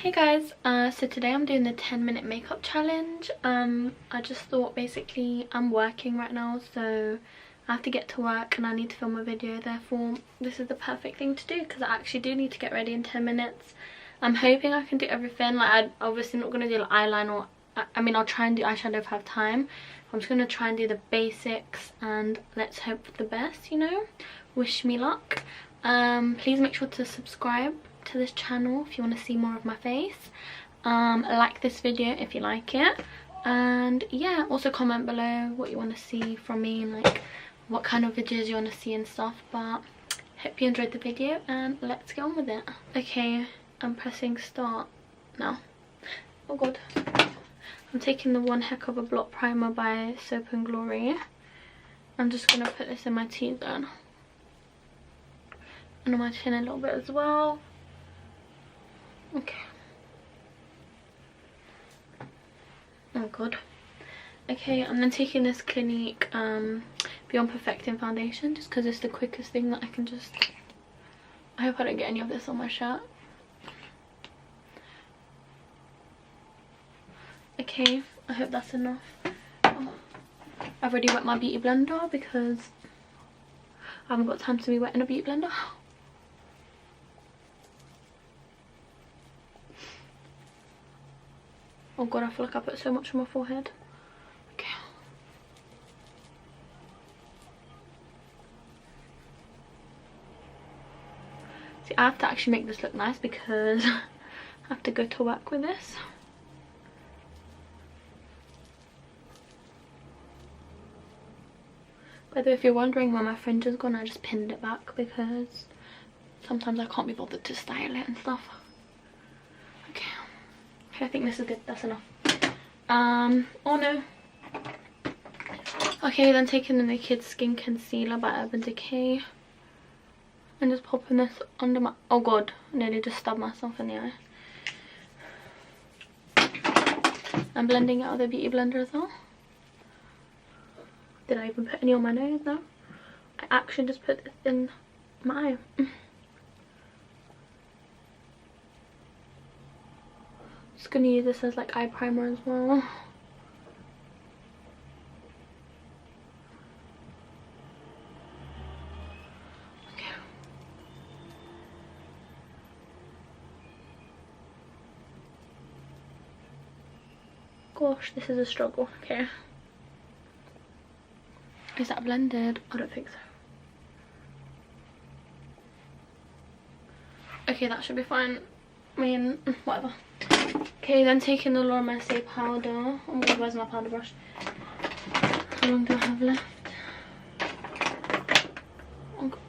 Hey guys, so today I'm doing the 10-minute makeup challenge. I just thought, basically I'm working right now, so I have to get to work and I need to film a video, therefore this is the perfect thing to do because I actually do need to get ready in 10 minutes. I'm hoping I can do everything. Like, I'm obviously not going to do like eyeliner or I mean I'll try and do eyeshadow if I have time. I'm just going to try and do the basics and let's hope for the best, you know. Wish me luck. Please make sure to subscribe to this channel if you want to see more of my face. Like this video if you like it, and yeah, also comment below what you want to see from me and like what kind of videos you want to see and stuff. But hope you enjoyed the video and let's get on with it. Okay, I'm pressing start now. Oh god. I'm taking the One Heck of a Blot Primer by Soap and Glory. I'm just gonna put this in my T-zone and on my chin a little bit as well. Okay. Oh god. Okay, I'm then taking this Clinique Beyond Perfecting foundation just because it's the quickest thing that I can just... I hope I don't get any of this on my shirt. Okay, I hope that's enough. Oh, I've already wet my beauty blender because I haven't got time to be wetting a beauty blender. Oh god, I feel like I put so much on my forehead. Okay. See, I have to actually make this look nice because I have to go to work with this. By the way, if you're wondering where my fringe has gone, I just pinned it back because sometimes I can't be bothered to style it and stuff. Okay. Okay, I think this is good. That's enough. Oh no. Okay, then taking the Naked Skin Concealer by Urban Decay and just popping this under my... Oh god, I nearly just stabbed myself in the eye. I'm blending it out of the beauty blender as well. Did I even put any on my nose? No. I actually just put this in my eye. Just gonna use this as like eye primer as well. Okay. Gosh, this is a struggle. Okay. Is that blended? I don't think so. Okay, that should be fine. I mean, whatever. Okay, then taking the Laura Mercier powder. Oh my god, where's my powder brush? How long do I have left?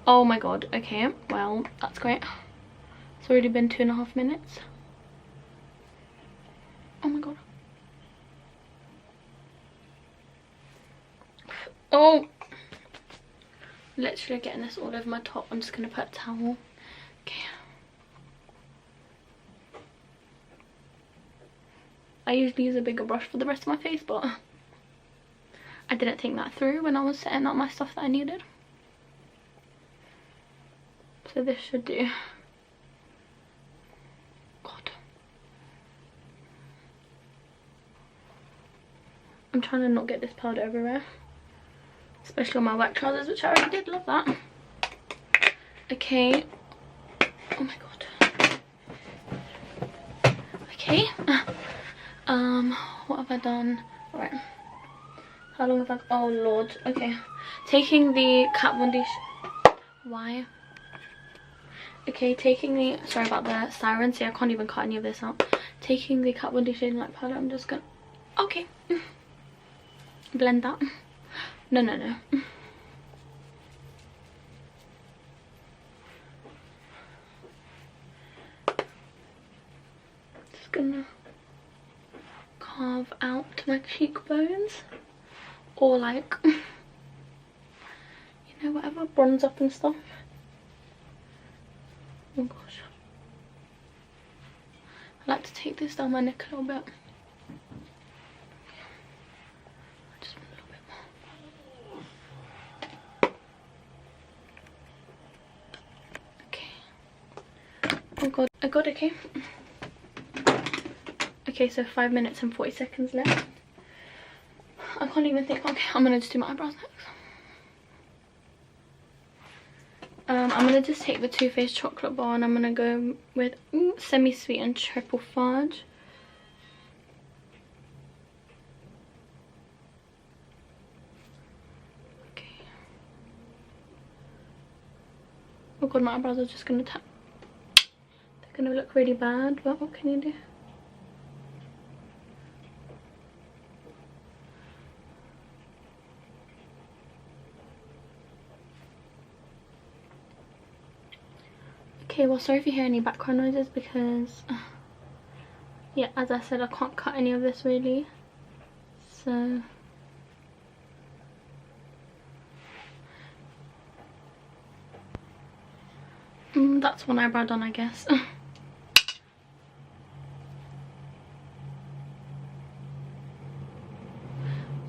Oh my god, okay, well, that's great. It's already been 2.5 minutes. Oh my god. Oh! Literally getting this all over my top. I'm just gonna put a towel. Okay. I usually use a bigger brush for the rest of my face, but I didn't think that through when I was setting up my stuff that I needed. So this should do. God. I'm trying to not get this powder everywhere. Especially on my work trousers, which I already did. Love that. Okay. Oh my god. Okay. What have I done? Alright. How long have I... Oh lord. Okay. Taking the Kat Von D... Why? Okay, taking the... Sorry about the siren. See, I can't even cut any of this out. Taking the Kat Von D Shading Light powder, I'm just gonna... Okay. Blend that. No, no, no. Just gonna carve out my cheekbones, or like, you know, whatever, bronze up and stuff. Oh gosh. I like to take this down my neck a little bit. Just want a little bit more. Okay. Oh god, I got it, okay. Okay, so 5 minutes and 40 seconds left. I can't even think. Okay, I'm gonna just do my eyebrows next. I'm gonna just take the Too Faced chocolate bar and I'm gonna go with semi-sweet and triple fudge. Okay. Oh god, my eyebrows are just gonna tap. They're gonna look really bad, but what can you do? Okay, well, sorry if you hear any background noises because yeah, as I said, I can't cut any of this really, so that's one eyebrow done, I guess.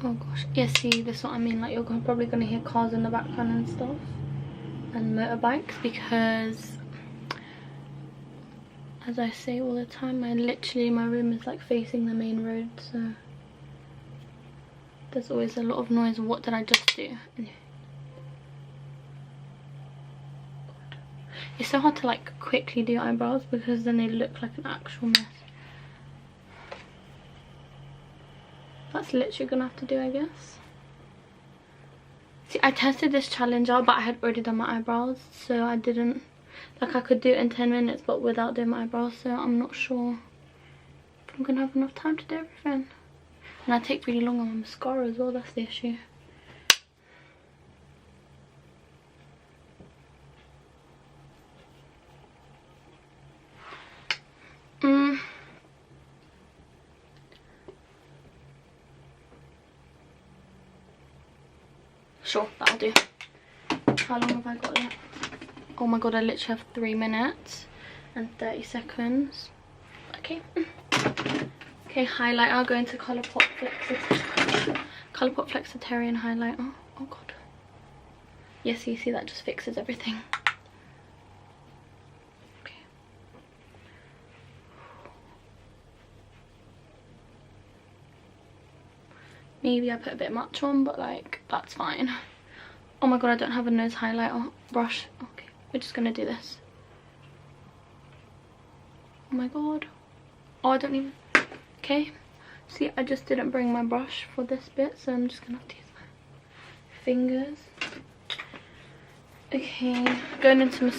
Oh gosh, yeah, see, this is what I mean, like you're probably gonna hear cars in the background and stuff and motorbikes because, as I say all the time, my room is like facing the main road, so there's always a lot of noise. What did I just do? It's so hard to like quickly do eyebrows because then they look like an actual mess. That's literally gonna have to do, I guess. See, I tested this challenge out, but I had already done my eyebrows, so I didn't, like, I could do it in 10 minutes but without doing my eyebrows, so I'm not sure if I'm gonna have enough time to do everything. And I take really long on my mascara as well, that's the issue. Sure, that'll do. How long have I got left? Oh my god, I literally have 3 minutes and 30 seconds. Okay. Okay, highlighter. I'll go into Colourpop Flexitarian highlighter. Oh god. Yes, you see, that just fixes everything. Okay. Maybe I put a bit much on, but like, that's fine. Oh my god, I don't have a nose highlighter brush. Okay, we're just gonna do this. Oh my god. Oh, I don't even... Okay. See, I just didn't bring my brush for this bit, so I'm just gonna have to use my fingers. Okay, going into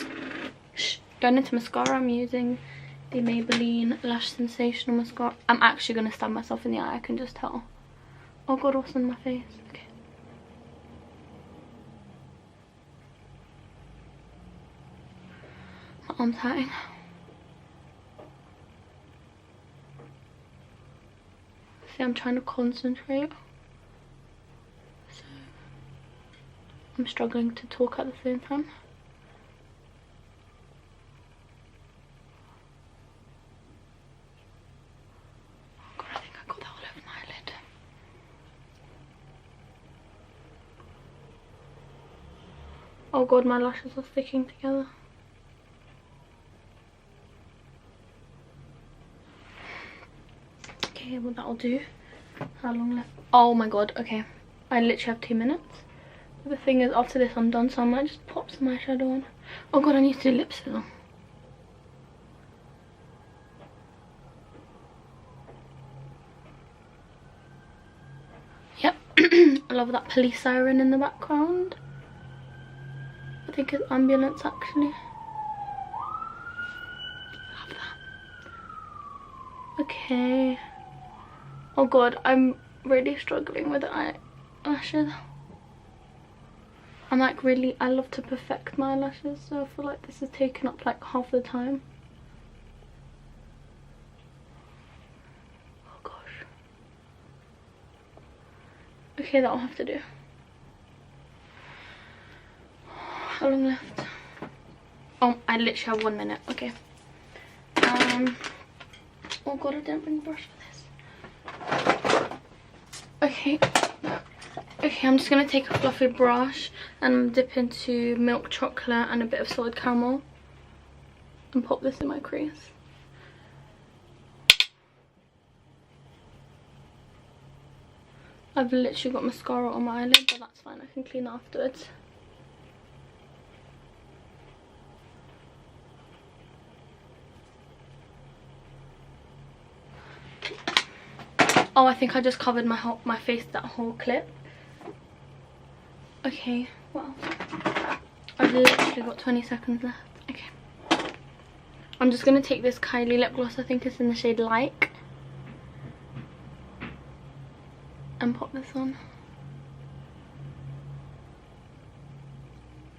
mascara, I'm using the Maybelline Lash Sensational Mascara. I'm actually gonna stab myself in the eye, I can just tell. Oh god, what's on my face? Okay. My arm's hurting. See, I'm trying to concentrate. So, I'm struggling to talk at the same time. Oh god, I think I got that all over my eyelid. Oh god, my lashes are sticking together. Okay, well that'll do. How long left? Oh my god, okay. I literally have 2 minutes. But the thing is, after this I'm done, so I might just pop some eyeshadow on. Oh god, I need to do lips still. Yep. I love that police siren in the background. I think it's ambulance actually. Love that. Okay. Oh god, I'm really struggling with the eyelashes. I'm like really, I love to perfect my eyelashes, so I feel like this is taking up like half the time. Oh gosh. Okay, that'll have to do. How long left? Oh, I literally have 1 minute. Okay. Oh god, I didn't bring a brush for this. Okay. Okay, I'm just gonna take a fluffy brush and dip into milk chocolate and a bit of salted caramel and pop this in my crease. I've literally got mascara on my eyelid, but that's fine, I can clean it afterwards. Oh, I think I just covered my face, that whole clip. Okay, well, I've literally got 20 seconds left. Okay. I'm just going to take this Kylie lip gloss, I think it's in the shade Like, and pop this on.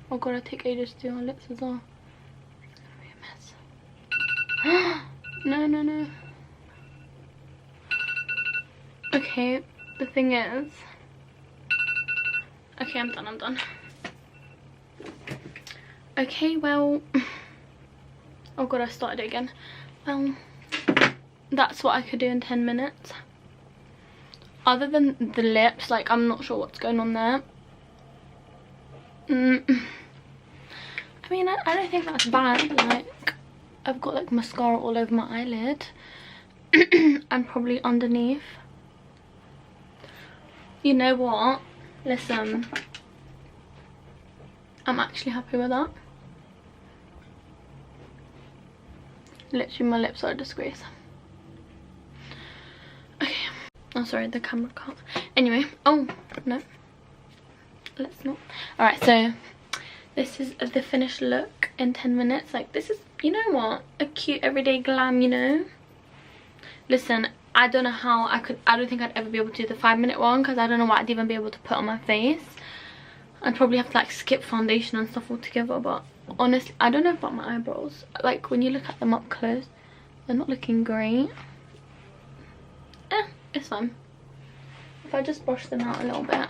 Oh god, I take ages to do my lips as well. It's going to be a mess. No, no, no. Okay, the thing is... Okay, I'm done. Okay, well... Oh god, I started it again. Well, that's what I could do in 10 minutes. Other than the lips, like, I'm not sure what's going on there. I mean, I don't think that's bad. Like, I've got, like, mascara all over my eyelid. And probably underneath. You know what? Listen. I'm actually happy with that. Literally, my lips are a disgrace. Okay. Oh, sorry, the camera can't. Anyway. Oh, no. Let's not. Alright, so this is the finished look in 10 minutes. Like, this is, you know what? A cute everyday glam, you know? Listen, I don't know how I don't think I'd ever be able to do the 5-minute one, because I don't know what I'd even be able to put on my face. I'd probably have to, like, skip foundation and stuff altogether, but honestly, I don't know about my eyebrows. Like, when you look at them up close, they're not looking great. It's fine. If I just brush them out a little bit,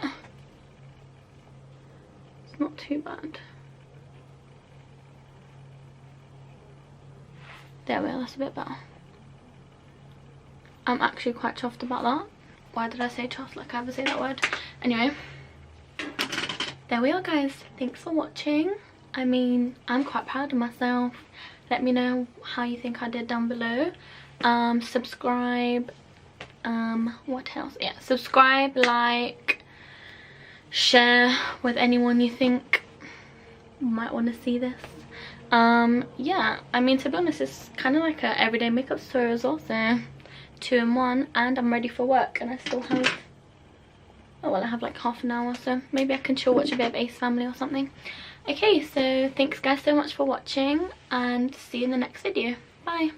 it's not too bad. There we are, that's a bit better. I'm actually quite chuffed about that. Why did I say chuffed? Like I ever say that word? Anyway, there we are, guys. Thanks for watching. I mean, I'm quite proud of myself. Let me know how you think I did down below. Subscribe. What else? Yeah, subscribe, like, share with anyone you think might want to see this. Yeah, I mean, to be honest, it's kind of like a everyday makeup tutorial as well, so 2 in 1, and I'm ready for work, and I still have, oh well, I have like half an hour, so maybe I can chill, watch a bit of Ace Family or something. Okay, so thanks guys so much for watching, and see you in the next video. Bye.